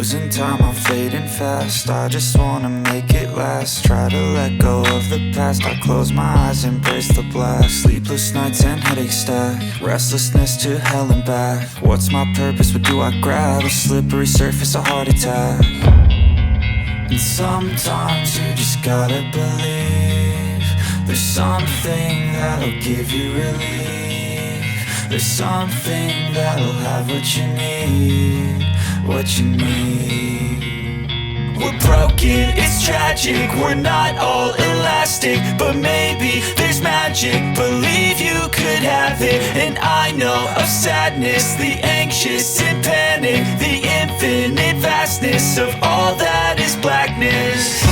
Losing time, I'm fading fast. I just wanna make it last. Try to let go of the past. I close my eyes, embrace the blast. Sleepless nights and headaches stack. Restlessness to hell and back. What's my purpose? What do I grab? A slippery surface, a heart attack. And sometimes you just gotta believe there's something that'll give you relief. There's something that'll have what you need, what you need. We're broken, it's tragic, we're not all elastic, but maybe there's magic. Believe you could have it, and I know of sadness, the anxious and panic, the infinite vastness of all that is blackness.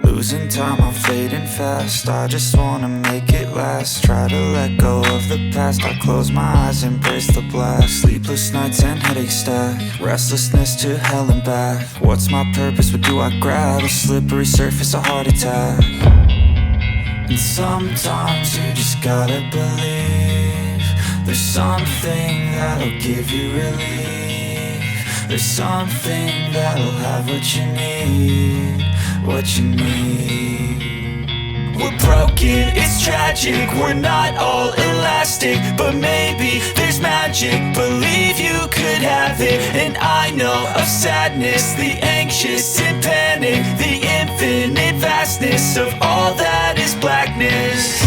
Losing time, I'm fading fast. I just wanna make it last. Try to let go of the past. I close my eyes, embrace the blast. Sleepless nights and headaches stack. Restlessness to hell and back. What's my purpose? What do I grab? A slippery surface, a heart attack. And sometimes you just gotta believe there's something that'll give you relief. There's something that'll have what you need, what you need. We're broken, it's tragic, we're not all elastic, but maybe there's magic. Believe you could have it, and I know of sadness, the anxious and panic, the infinite vastness of all that is blackness.